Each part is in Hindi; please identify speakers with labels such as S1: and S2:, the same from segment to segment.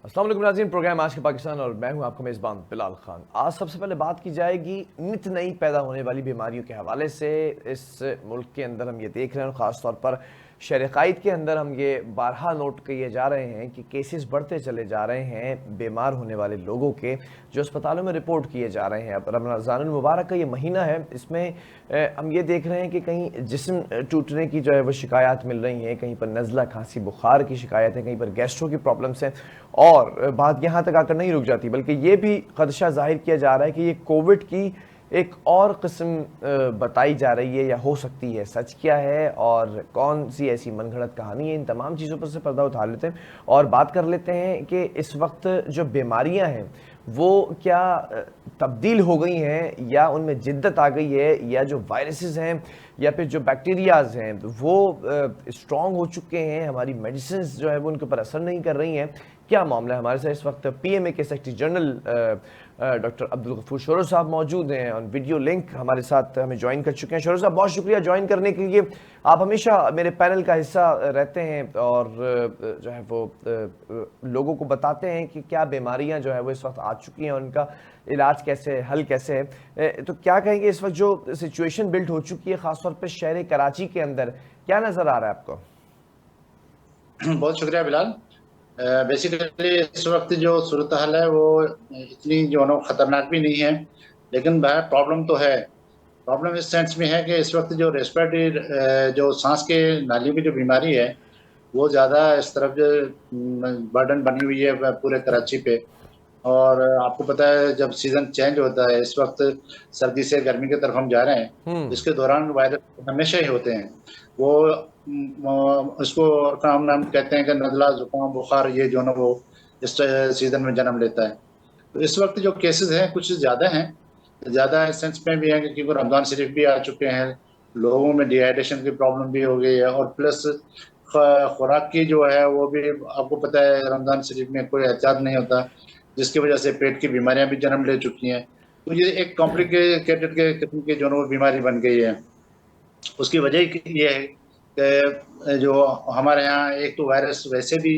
S1: अस्सलाम वालेकुम नाज़रीन, प्रोग्राम आज के पाकिस्तान और मैं हूं आपका मेज़बान बिलाल खान। आज सबसे पहले बात की जाएगी नित नई पैदा होने वाली बीमारियों के हवाले से। इस मुल्क के अंदर हम ये देख रहे हैं और ख़ास तौर पर शहर क़ाइद के अंदर हम ये बारहा नोट किए जा रहे हैं कि केसेस बढ़ते चले जा रहे हैं बीमार होने वाले लोगों के, जो अस्पतालों में रिपोर्ट किए जा रहे हैं। अब रमज़ानुल मुबारक का ये महीना है, इसमें हम ये देख रहे हैं कि कहीं जिस्म टूटने की जो है वो शिकायत मिल रही हैं, कहीं पर नज़ला खांसी बुखार की शिकायत है, कहीं पर गैस्ट्रो की प्रॉब्लम्स हैं। और बात यहाँ तक आकर नहीं रुक जाती, बल्कि ये भी खदशा जाहिर किया जा रहा है कि ये कोविड की एक और किस्म बताई जा रही है या हो सकती है। सच क्या है और कौन सी ऐसी मनगढ़ंत कहानी है, इन तमाम चीज़ों पर से पर्दा उठा लेते हैं और बात कर लेते हैं कि इस वक्त जो बीमारियां हैं वो क्या तब्दील हो गई हैं या उनमें जिद्दत आ गई है, या जो वायरसेस हैं या फिर जो बैक्टीरियाज हैं वो स्ट्रॉन्ग हो चुके हैं, हमारी मेडिसिन जो है वो उनके ऊपर असर नहीं कर रही हैं। क्या मामला है? हमारे साथ इस वक्त पीएमए के secretary general doctor Abdul Ghafoor Shoro sahab मौजूद हैं और वीडियो लिंक हमारे साथ हमें ज्वाइन कर चुके हैं। शोरो साहब, बहुत शुक्रिया ज्वाइन करने के लिए। आप हमेशा मेरे पैनल का हिस्सा रहते हैं और जो है वो लोगों को बताते हैं कि क्या बीमारियां जो है वो इस वक्त आ चुकी हैं और उनका इलाज कैसे है, हल कैसे है। तो क्या कहेंगे, इस वक्त जो सिचुएशन बिल्ड हो चुकी है खासतौर पर शहर कराची के अंदर, क्या नज़र आ रहा है आपको?
S2: बहुत शुक्रिया बिलाल। बेसिकली इस वक्त जो सूरत हाल है वो इतनी जो है ना खतरनाक भी नहीं है, लेकिन वह प्रॉब्लम तो है। प्रॉब्लम इस सेंस में है कि इस वक्त जो रेस्पिरेटरी जो सांस के नालियों की जो बीमारी है वो ज़्यादा इस तरफ जो बर्डन बनी हुई है पूरे कराची पे। और आपको पता है जब सीजन चेंज होता है, इस वक्त सर्दी से गर्मी की तरफ हम जा रहे हैं, इसके दौरान वायरस हमेशा ही होते हैं। वो इसको और काम नाम कहते हैं कि नज़ला जुकाम बुखार ये जो ना वो इस सीजन में जन्म लेता है। तो इस वक्त जो केसेस हैं कुछ ज़्यादा हैं, ज़्यादा इस सेंस में भी है क्योंकि रमज़ान शरीफ भी आ चुके हैं, लोगों में डिहाइड्रेशन की प्रॉब्लम भी हो गई है, और प्लस खुराक की जो है वो भी आपको पता है रमज़ान शरीफ में कोई एहतियात नहीं होता, जिसकी वजह से पेट की बीमारियां भी जन्म ले चुकी हैं। तो ये एक कॉम्प्लिकेटेड के किस्म की जो वो बीमारी बन गई है। उसकी वजह ये है कि जो हमारे यहाँ एक तो वायरस वैसे भी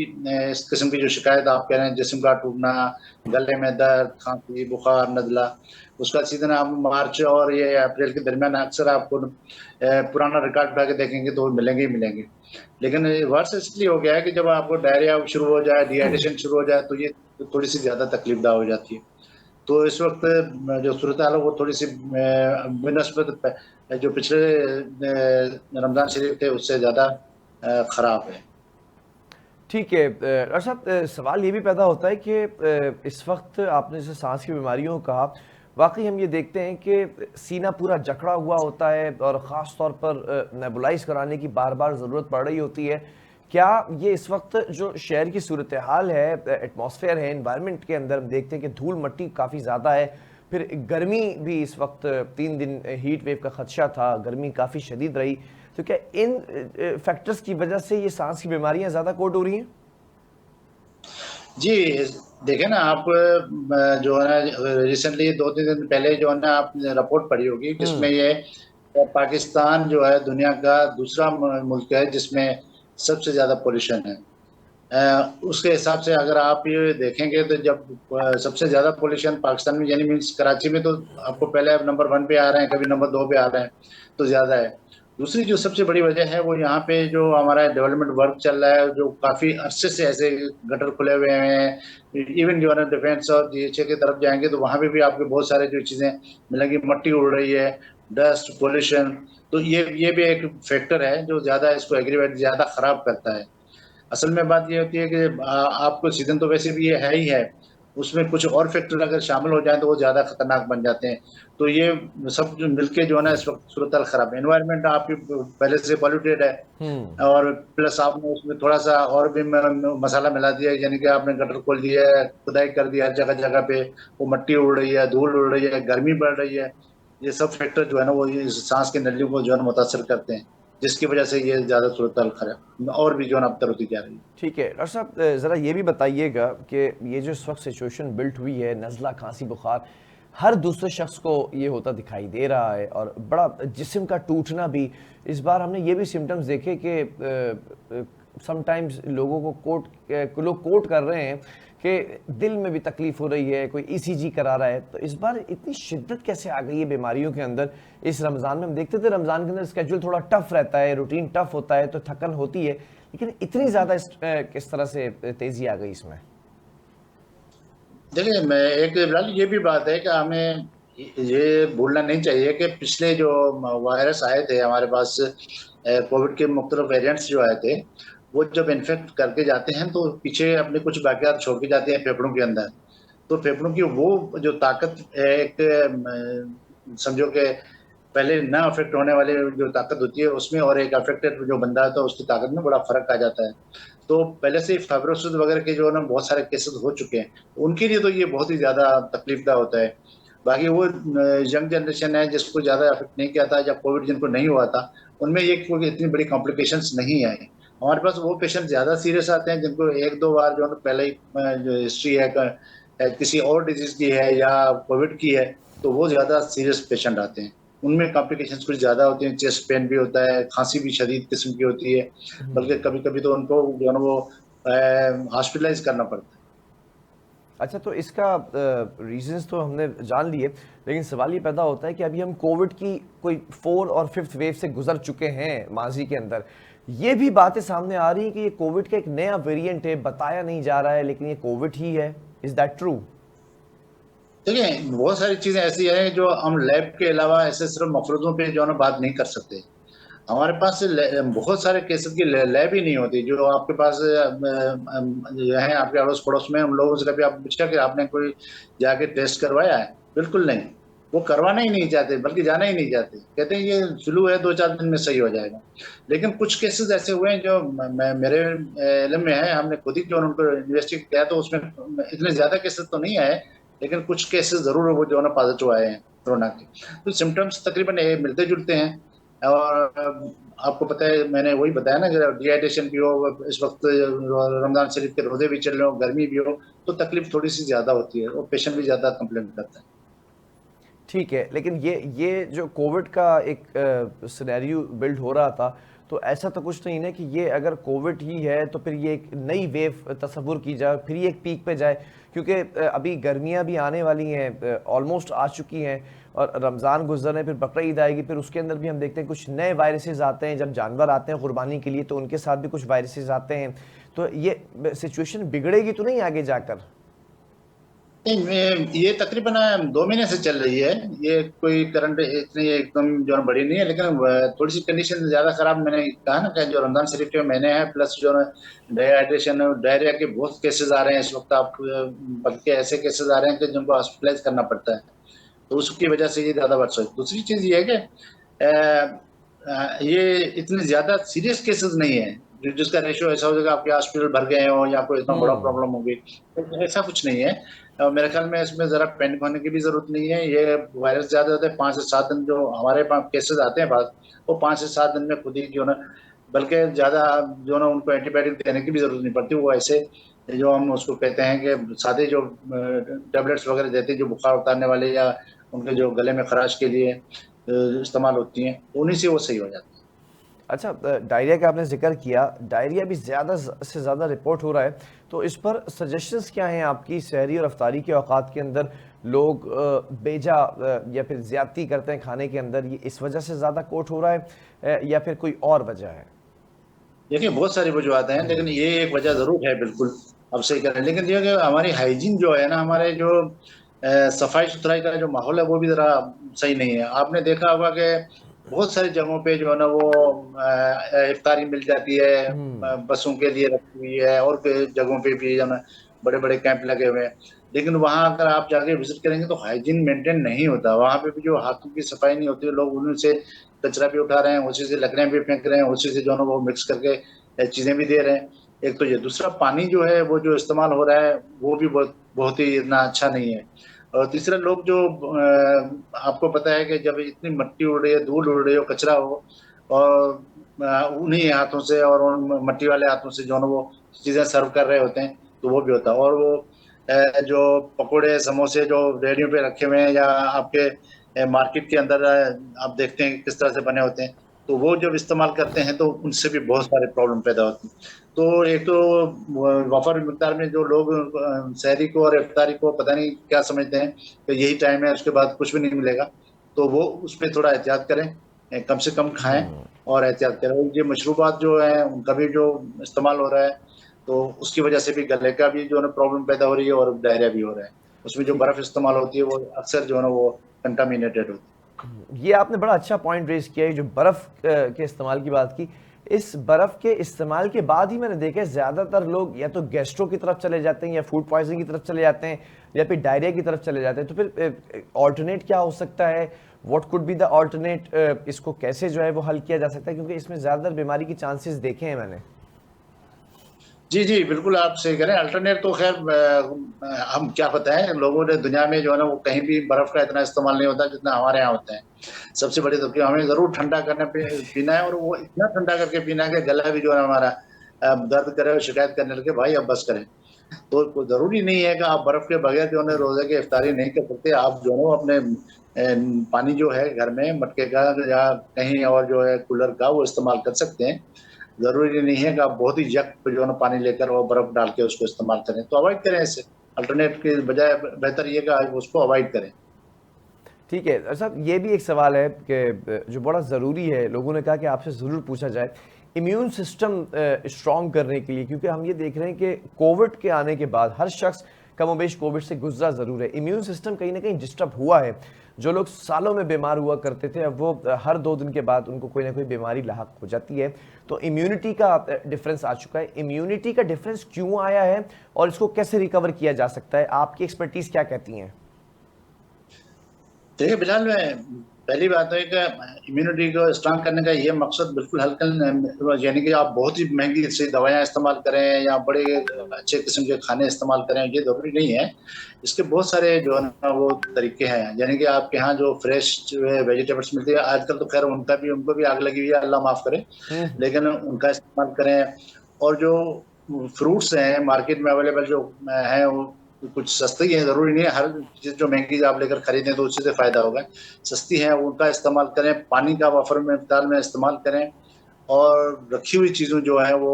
S2: इस किस्म की जो शिकायत आप कह रहे हैं, जिस्म का टूटना, गले में दर्द, खांसी बुखार, नज़ला, उसका सीजन आप मार्च और ये अप्रैल के दरमियान अक्सर आपको पुराना रिकॉर्ड उठा के देखेंगे तो मिलेंगे ही मिलेंगे। लेकिन वर्ष इसलिए हो गया है कि जब आपको डायरिया शुरू हो जाए, डिहाइड्रेशन शुरू हो जाए, तो ये थोड़ी सी ज़्यादा तकलीफदा हो जाती है। तो इस वक्त जो सूरत हाल है वो थोड़ी सी बिनस्बत जो पिछले रमज़ान शरीफ थे उससे ज़्यादा ख़राब है।
S1: ठीक है डॉक्टर साहब, सवाल ये भी पैदा होता है कि इस वक्त आपने जैसे सांस की बीमारियों को कहा, वाकई हम ये देखते हैं कि सीना पूरा जकड़ा हुआ होता है और ख़ास तौर पर नेबुलाइज कराने की बार बार ज़रूरत पड़ रही होती है। क्या ये इस वक्त जो शहर की सूरत हाल है, एटमॉस्फेयर है, इन्वायरमेंट के अंदर हम देखते हैं कि धूल मट्टी काफ़ी ज़्यादा है, फिर गर्मी भी इस वक्त 3 दिन हीट वेव का खदशा था, गर्मी काफ़ी शदीद रही, तो क्या इन फैक्टर्स की वजह से ये सांस की बीमारियां ज़्यादा कोट हो रही हैं?
S2: जी, देखें ना आप, जो है ना रिसेंटली 2-3 दिन पहले जो है ना आपने रिपोर्ट पढ़ी होगी, जिसमें ये पाकिस्तान जो है दुनिया का दूसरा मुल्क है जिसमें सबसे ज़्यादा पोल्यूशन है। उसके हिसाब से अगर आप ये देखेंगे तो जब सबसे ज़्यादा पोल्यूशन पाकिस्तान में यानी मीन्स कराची में, तो आपको पहले अब नंबर 1 पे आ रहे हैं, कभी नंबर 2 पे आ रहे हैं, तो ज़्यादा है। दूसरी जो सबसे बड़ी वजह है वो यहाँ पे जो हमारा डेवलपमेंट वर्क चल रहा है, जो काफ़ी अरसे से ऐसे गटर खुले हुए हैं। इवन जो है ना डिफेंस और जीएचए की तरफ जाएंगे तो वहाँ पे भी आपको बहुत सारे जो चीज़ें मिलेंगी, मट्टी उड़ रही है, डस्ट पोल्यूशन। तो ये भी एक फैक्टर है जो ज़्यादा इसको एग्रीवेट ज़्यादा ख़राब करता है। असल में बात ये होती है कि आपको सीजन तो वैसे भी ये है ही है, उसमें कुछ और फैक्टर अगर शामिल हो जाए तो वो ज़्यादा खतरनाक बन जाते हैं। तो ये सब जो मिलके जो है ना इस वक्त सूरत हाल खराब है। एनवायरनमेंट आपकी पहले से पॉल्यूटेड है, और प्लस आपने उसमें थोड़ा सा और भी मसाला मिला दिया है, यानी कि आपने गटर खोल दिया है, खुदाई कर दिया है जगह जगह पे, वो मट्टी उड़ रही है, धूल उड़ रही है, गर्मी बढ़ रही है। ये सब फैक्टर जो है ना वो ये सांस की नलियों को जो है ना मुतासर करते हैं, जिसकी वजह से ये ज़्यादा सूरत हाल खराब और भी जो है ना अब होती जा रही है।
S1: ठीक है डॉक्टर साहब, ज़रा ये भी बताइएगा कि ये जो इस वक्त सिचुएशन बिल्ट हुई है, नज़ला खांसी बुखार हर दूसरे शख्स को ये होता दिखाई दे रहा है और बड़ा जिस्म का टूटना भी, इस बार हमने ये भी सिम्टम्स देखे कि समटाइम्स लोगों को लोग कोट कर रहे हैं कि दिल में भी तकलीफ हो रही है, कोई ईसीजी करा रहा है। तो इस बार इतनी शिद्दत कैसे आ गई है बीमारियों के अंदर इस रमज़ान में? हम देखते थे रमज़ान के अंदर स्केड्यूल थोड़ा टफ रहता है, रूटीन टफ होता है, तो थकन होती है, लेकिन इतनी ज़्यादा किस तरह से तेज़ी आ गई इसमें?
S2: देखिए, मैं एक बिलाल ये भी बात है कि हमें ये भूलना नहीं चाहिए कि पिछले जो वायरस आए थे हमारे पास, कोविड के मुख्तलिफ वेरिएंट्स जो आए थे, वो जब इन्फेक्ट करके जाते हैं तो पीछे अपने कुछ बाकियात छोड़ के जाते हैं फेफड़ों के अंदर। तो फेफड़ों की वो जो ताकत है, एक समझो कि पहले ना अफेक्ट होने वाली जो ताकत होती है उसमें और एक अफेक्टेड जो बंदा है तो उसकी ताकत में बड़ा फर्क आ जाता है। तो पहले से ही फाइब्रोसिस वगैरह के जो है ना बहुत सारे केसेस हो चुके हैं, उनके लिए तो ये बहुत ही ज़्यादा तकलीफदा होता है। बाकी वो यंग जनरेशन है जिसको ज़्यादा अफेक्ट नहीं किया था, या कोविड जिनको नहीं हुआ था, उनमें ये कोई इतनी बड़ी कॉम्प्लिकेशंस नहीं आई। हमारे पास वो पेशेंट ज़्यादा सीरियस आते हैं जिनको 1-2 बार जो है पहले ही जो हिस्ट्री है किसी और डिजीज़ की है या कोविड की है, तो वो ज़्यादा सीरियस पेशेंट आते हैं। उनमें कॉम्प्लिकेशंस कुछ ज़्यादा होती हैं, चेस्ट पेन भी होता है, खांसी भी शदीद किस्म की होती है, बल्कि कभी-कभी तो उनको जो है ना वो हॉस्पिटलाइज करना पड़ता है।
S1: अच्छा, तो इसका रीजंस तो हमने जान लिए, लेकिन सवाल ये पैदा होता है कि अभी हम कोविड की कोई 4 और 5th वेव से गुजर चुके हैं माजी के अंदर। ये भी बातें सामने आ रही हैं कि ये कोविड का एक नया वेरिएंट है, बताया नहीं जा रहा है, लेकिन ये कोविड ही है। Is that true?
S2: देखिए, बहुत सारी चीज़ें ऐसी हैं जो हम लैब के अलावा ऐसे सिर्फ मफरूज़ों पे जो है ना बात नहीं कर सकते। हमारे पास बहुत सारे केसेस की लैब ही नहीं होती जो आपके पास जो है आपके अड़ोस पड़ोस में, उन लोगों से कभी आप पूछा कि आपने कोई जाके टेस्ट करवाया है? बिल्कुल नहीं। वो करवाना ही नहीं चाहते, बल्कि जाना ही नहीं चाहते। कहते हैं ये फ्लू है, 2-4 दिन में सही हो जाएगा। लेकिन कुछ केसेस ऐसे हुए हैं जो मेरे इल्म में है, हमने खुद ही जो उनको इन्वेस्टिगेट किया तो उसमें इतने ज्यादा केसेस तो नहीं आए, लेकिन कुछ केसेस जरूर वो जो है ना पॉजिटिव आए हैं कोरोना के। तो सिम्टम्स तकरीबन मिलते जुलते हैं। और आपको पता है, मैंने वही बताया ना, अगर डिहाइड्रेशन भी हो, इस वक्त रमजान शरीफ के रोजे भी चल रहे हो, गर्मी भी हो, तो तकलीफ थोड़ी सी ज्यादा होती है और पेशेंट भी ज्यादा कंप्लेंट करता है।
S1: ठीक है, लेकिन ये जो कोविड का एक सिनेरियो बिल्ड हो रहा था, तो ऐसा तो कुछ नहीं है कि ये अगर कोविड ही है तो फिर ये एक नई वेव तस्वुर की जाए, फिर ये एक पीक पे जाए, क्योंकि अभी गर्मियां भी आने वाली हैं, ऑलमोस्ट आ चुकी हैं, और रमज़ान गुजरने फिर बकरीद आएगी, फिर उसके अंदर भी हम देखते हैं कुछ नए वायरसेस आते हैं। जब जानवर आते हैं कुर्बानी के लिए तो उनके साथ भी कुछ वायरसेस आते हैं। तो ये सिचुएशन बिगड़ेगी तो नहीं आगे जाकर?
S2: नहीं, ये तकरीबन 2 महीने से चल रही है। ये कोई करंट इतनी एकदम जो है बड़ी नहीं है, लेकिन थोड़ी सी कंडीशन ज्यादा खराब, मैंने कहा ना कि जो रमजान शरीफ के महीने हैं, प्लस जो है डिहाइड्रेशन और डायरिया के बहुत केसेस आ रहे हैं इस वक्त। आप बल्कि ऐसे केसेस आ रहे हैं कि जिनको हॉस्पिटलाइज करना पड़ता है, तो उसकी वजह से ये ज्यादा बढ़ सकती है। दूसरी चीज ये है कि ये इतने ज्यादा सीरियस केसेस नहीं है जिसका रेशियो ऐसा हो जाएगा आपके हॉस्पिटल भर गए हो या कोई इतना बड़ा प्रॉब्लम होगी, तो ऐसा कुछ नहीं है। मेरे ख्याल में इसमें जरा पैनिक होने की भी जरूरत नहीं है। ये वायरस ज्यादा होता है 5 से 7 दिन जो हमारे पास केसेस आते हैं पास, वो 5 से 7 दिन में खुद ही जो ना, बल्कि ज्यादा जो ना उनको एंटीबायोटिक देने की भी जरूरत नहीं पड़ती। वो ऐसे जो हम उसको कहते हैं कि सादे जो टेबलेट्स वगैरह देते हैं जो बुखार उतारने वाले या उनके जो गले में खराश के लिए इस्तेमाल होती हैं, उन्हीं से वो सही हो जाती है।
S1: अच्छा, डायरिया का आपने जिक्र किया, डायरिया भी ज़्यादा से ज़्यादा रिपोर्ट हो रहा है, तो इस पर सजेशंस क्या हैं आपकी? सहरी और अफ्तारी के औकात के अंदर लोग बेजा या फिर ज़्यादती करते हैं खाने के अंदर, ये इस वजह से ज़्यादा कोट हो रहा है या फिर कोई और वजह है?
S2: देखिए, बहुत सारी वजूहत हैं, लेकिन ये एक वजह जरूर है, बिल्कुल अब सही कह रहे हैं। लेकिन ये कि हमारी हाइजीन जो है ना, हमारे जो सफाई सुथराई का जो माहौल है वो भी जरा सही नहीं है। आपने देखा होगा कि बहुत सारी जगहों पे जो है ना वो इफ्तारी मिल जाती है, बसों के लिए रखी हुई है, और जगहों पे भी जो है ना बड़े बड़े कैंप लगे हुए हैं। लेकिन वहां अगर आप जाके विजिट करेंगे तो हाइजीन मेंटेन नहीं होता। वहां पे भी जो हाथों की सफाई नहीं होती, लोग उन्हीं से कचरा भी उठा रहे हैं, उसी से लकड़ियां भी फेंक रहे हैं, उसी से जो है ना वो मिक्स करके चीजें भी दे रहे हैं। एक तो ये, दूसरा पानी जो है वो जो इस्तेमाल हो रहा है वो भी बहुत बहुत ही इतना अच्छा नहीं है। और तीसरा, लोग जो आपको पता है कि जब इतनी मिट्टी उड़ रही है, धूल उड़ रही हो, कचरा हो, और उन्हीं हाथों से और उन मट्टी वाले हाथों से जो है वो चीजें सर्व कर रहे होते हैं, तो वो भी होता है। और वो जो पकोड़े समोसे जो रेडियो पे रखे हुए हैं या आपके मार्केट के अंदर आप देखते हैं किस तरह से बने होते हैं, तो वो जब इस्तेमाल करते हैं तो उनसे भी बहुत सारे प्रॉब्लम पैदा होती हैं। तो एक तो वफर मिकदार में जो लोग सहरी को और इफ्तारी को पता नहीं क्या समझते हैं कि यही टाइम है, उसके बाद कुछ भी नहीं मिलेगा, तो वो उस पर थोड़ा एहतियात करें, कम से कम खाएं और एहतियात करें। और ये मशरूबात जो है उनका भी जो इस्तेमाल हो रहा है, तो उसकी वजह से भी गले का भी जो है प्रॉब्लम पैदा हो रही है और डायरिया भी हो रहा है। उसमें जो
S1: ठीक।
S2: बर्फ इस्तेमाल होती है वो अक्सर जो है ना वो कंटामिनेटेड होती है।
S1: ये आपने बड़ा अच्छा पॉइंट रेज किया है, जो बर्फ़ के इस्तेमाल की बात की। इस बर्फ़ के इस्तेमाल के बाद ही मैंने देखा है ज़्यादातर लोग या तो गैस्ट्रो की तरफ चले जाते हैं, या फूड पॉइजनिंग की तरफ चले जाते हैं, या फिर डायरिया की तरफ चले जाते हैं। तो फिर ऑल्टरनेट क्या हो सकता है? What could be the alternate? इसको कैसे जो है वो हल किया जा सकता है, क्योंकि इसमें ज़्यादातर बीमारी की चांसेस देखे हैं मैंने।
S2: जी जी बिल्कुल, आप सही करें। अल्टरनेट तो खैर हम क्या बताएं, लोगों ने दुनिया में जो है ना वो कहीं भी बर्फ का इतना इस्तेमाल नहीं होता जितना हमारे यहाँ होता है। सबसे बड़ी तो कि हमें जरूर ठंडा करना पीना है, और वो इतना ठंडा करके पीना है कि गला भी जो है हमारा दर्द करे और शिकायत करने लगे, भाई अब बस करें। तो कोई जरूरी नहीं है कि आप बर्फ के बगैर जो है रोजे की इफ्तारी नहीं कर सकते। आप जो है अपने पानी जो है घर में मटके का या कहीं और जो है कूलर का, वो इस्तेमाल कर सकते हैं। जरूरी नहीं है कि आप बहुत ही यक जो है ना पानी लेकर और बर्फ डाल के उसको इस्तेमाल करें, तो अवॉइड करें इसे। अल्टरनेट के बजाय बेहतर ये कि आप उसको अवॉइड करें।
S1: ठीक है डॉक्टर साहब, ये भी एक सवाल है कि जो बड़ा ज़रूरी है, लोगों ने कहा कि आपसे ज़रूर पूछा जाए, इम्यून सिस्टम स्ट्रॉन्ग करने के लिए, क्योंकि हम ये देख रहे हैं कि कोविड के आने के बाद हर शख्स कमोबेश कोविड से गुजरा ज़रूर है, इम्यून सिस्टम कहीं ना कहीं डिस्टर्ब हुआ है। जो लोग सालों में बीमार हुआ करते थे, अब वो हर 2 दिन के बाद उनको कोई ना कोई बीमारी लाहक हो जाती है। तो इम्यूनिटी का डिफरेंस आ चुका है। इम्यूनिटी का डिफरेंस क्यों आया है और इसको कैसे रिकवर किया जा सकता है? आपकी एक्सपर्टीज़ क्या कहती हैं?
S2: देखिए बिलाल, मैं पहली बात है कि इम्यूनिटी को स्ट्रांग करने का ये मकसद बिल्कुल हल्का, यानी कि आप बहुत ही महंगी सी दवाइयाँ इस्तेमाल करें या बड़े अच्छे किस्म के खाने इस्तेमाल करें, ये जरूरी नहीं है। इसके बहुत सारे जो है ना वो तरीके हैं। यानी कि आपके यहाँ जो फ्रेश जो है वेजिटेबल्स मिलती है आजकल, तो खैर उनको भी आग लगी हुई है, अल्लाह माफ करे, लेकिन उनका इस्तेमाल करें। और जो फ्रूट्स हैं मार्केट में अवेलेबल जो हैं, वो कुछ सस्ती है, जरूरी नहीं है हर चीज जो महंगी आप लेकर खरीदें तो उससे फायदा होगा। सस्ती है उनका इस्तेमाल करें, पानी का वफर मिकदार में इस्तेमाल करें, और रखी हुई चीजों जो है वो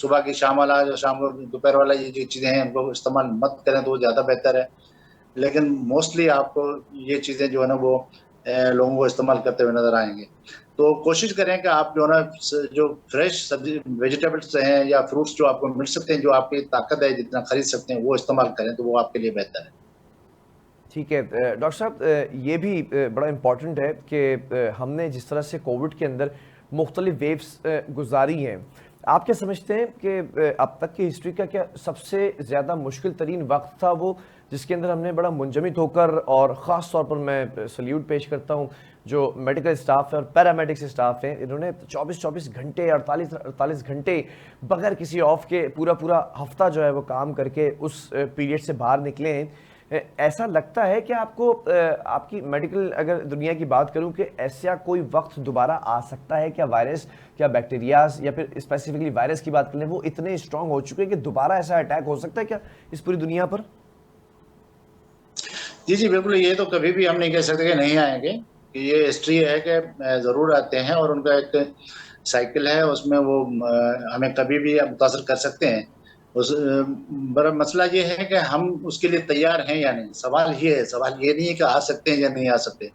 S2: सुबह की शाम वाला, जो शाम को दोपहर वाला, ये जो चीजें हैं उनको इस्तेमाल मत करें तो वो ज्यादा बेहतर है। लेकिन मोस्टली आपको ये चीजें जो है ना वो लोगों को इस्तेमाल करते हुए नजर आएंगे। तो कोशिश करें कि आप जो है ना जो फ्रेश सब्जी वेजिटेबल्स हैं या फ्रूट्स जो आपको मिल सकते हैं, जो आपकी ताकत है जितना खरीद सकते हैं, वो इस्तेमाल करें, तो वो आपके लिए बेहतर है।
S1: ठीक है डॉक्टर साहब, ये भी बड़ा इम्पॉर्टेंट है कि हमने जिस तरह से कोविड के अंदर मुख्तलिफ वेव्स गुजारी हैं, आप क्या समझते हैं कि अब तक की हिस्ट्री का क्या सबसे ज़्यादा मुश्किल तरीन वक्त था वो, जिसके अंदर हमने बड़ा मुंजमद होकर, और ख़ास तौर पर मैं सल्यूट पेश करता हूँ जो मेडिकल स्टाफ है और पैरामेडिक्स स्टाफ हैं, इन्होंने 24-24 घंटे, 48-48 घंटे बगैर किसी ऑफ के पूरा पूरा हफ्ता जो है वो काम करके उस पीरियड से बाहर निकले हैं। ऐसा लगता है कि आपको, आपकी मेडिकल अगर दुनिया की बात करूं, कि ऐसा कोई वक्त दोबारा आ सकता है क्या? वायरस, क्या बैक्टीरियाज, या फिर स्पेसिफिकली वायरस की बात करें, वो इतने स्ट्रांग हो चुके हैं कि दोबारा ऐसा अटैक हो सकता है क्या इस पूरी दुनिया पर?
S2: जी जी बिल्कुल, ये तो कभी भी हम नहीं कह सकते कि नहीं आएंगे। कि ये हिस्ट्री है कि जरूर आते हैं, और उनका एक साइकिल है, उसमें वो हमें कभी भी मुतासर कर सकते हैं। उस बड़ा मसला ये है कि हम उसके लिए तैयार हैं या नहीं। सवाल ये है, सवाल ये नहीं है कि आ सकते हैं या नहीं आ सकते,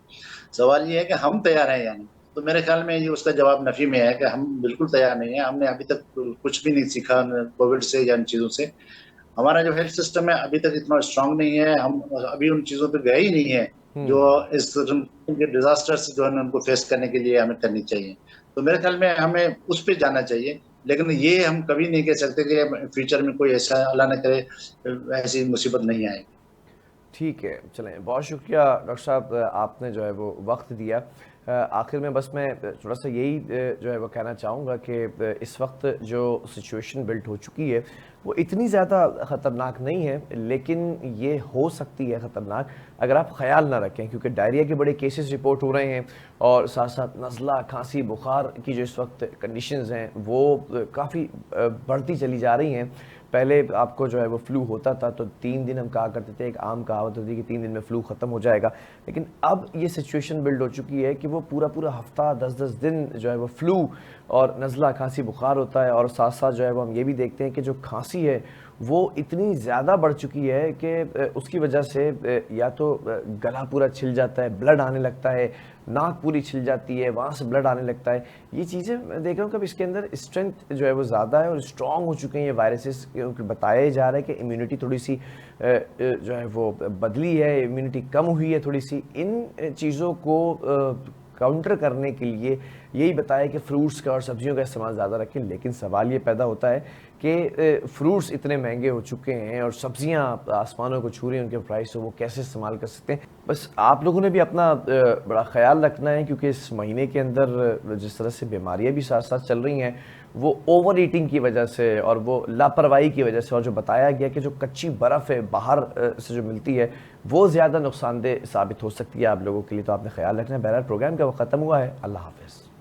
S2: सवाल ये है कि हम तैयार हैं या नहीं। तो मेरे ख्याल में ये उसका जवाब नफी में है कि हम बिल्कुल तैयार नहीं है। हमने अभी तक कुछ भी नहीं सीखा कोविड से या इन चीजों से। हमारा जो हेल्थ सिस्टम है अभी तक इतना स्ट्रांग नहीं है, हम अभी उन चीजों पे गए ही नहीं है जो इस किस्म के डिजास्टर्स जो है उनको फेस करने के लिए हमें करनी चाहिए। तो मेरे ख्याल में हमें उस पर जाना चाहिए। लेकिन ये हम कभी नहीं कह सकते कि फ्यूचर में कोई ऐसा अल्लाह न करे ऐसी मुसीबत नहीं आएगी।
S1: ठीक है, चलें, बहुत शुक्रिया डॉक्टर साहब, आपने जो है वो वक्त दिया। आखिर में बस मैं थोड़ा सा यही जो है वो कहना चाहूँगा कि इस वक्त जो सिचुएशन बिल्ट हो चुकी है वो इतनी ज़्यादा ख़तरनाक नहीं है, लेकिन ये हो सकती है ख़तरनाक अगर आप ख्याल ना रखें, क्योंकि डायरिया के बड़े केसेस रिपोर्ट हो रहे हैं, और साथ साथ नज़ला, खांसी, बुखार की जो इस वक्त कंडीशंस हैं वो काफ़ी बढ़ती चली जा रही हैं। पहले आपको जो है वो फ्लू होता था तो 3 दिन हम कहा करते थे, एक आम कहावत होती है कि 3 दिन में फ्लू ख़त्म हो जाएगा। लेकिन अब ये सिचुएशन बिल्ड हो चुकी है कि वो पूरा पूरा हफ्ता 10-10 दिन जो है वो फ्लू और नज़ला, खांसी, बुखार होता है। और साथ साथ जो है वो हम ये भी देखते हैं कि जो खांसी है वो इतनी ज़्यादा बढ़ चुकी है कि उसकी वजह से या तो गला पूरा छिल जाता है, ब्लड आने लगता है, नाक पूरी छिल जाती है, वहाँ से ब्लड आने लगता है। ये चीज़ें मैं देख रहा हूँ कि अब इसके अंदर स्ट्रेंथ जो है वो ज़्यादा है और स्ट्रॉन्ग हो चुके हैं ये वायरसेस, क्योंकि बताया जा रहा है कि इम्यूनिटी थोड़ी सी जो है वो बदली है, इम्यूनिटी कम हुई है थोड़ी सी। इन चीज़ों को काउंटर करने के लिए यही बताया कि फ्रूट्स का और सब्जियों का इस्तेमाल ज़्यादा रखें। लेकिन सवाल ये पैदा होता है कि फ्रूट्स इतने महंगे हो चुके हैं और सब्जियां आसमानों को छू रही हैं, उनके प्राइस हो, वो कैसे इस्तेमाल कर सकते हैं। बस आप लोगों ने भी अपना बड़ा ख्याल रखना है, क्योंकि इस महीने के अंदर जिस तरह से बीमारियां भी साथ साथ चल रही हैं वो ओवर ईटिंग की वजह से और वो लापरवाही की वजह से, और जो बताया गया कि जो कच्ची बर्फ़ है बाहर से जो मिलती है वो ज़्यादा नुकसानदेह साबित हो सकती है आप लोगों के लिए। तो आपने ख्याल रखना है। बहरहाल प्रोग्राम का वो ख़त्म हुआ है। अल्लाह हाफ़िज़।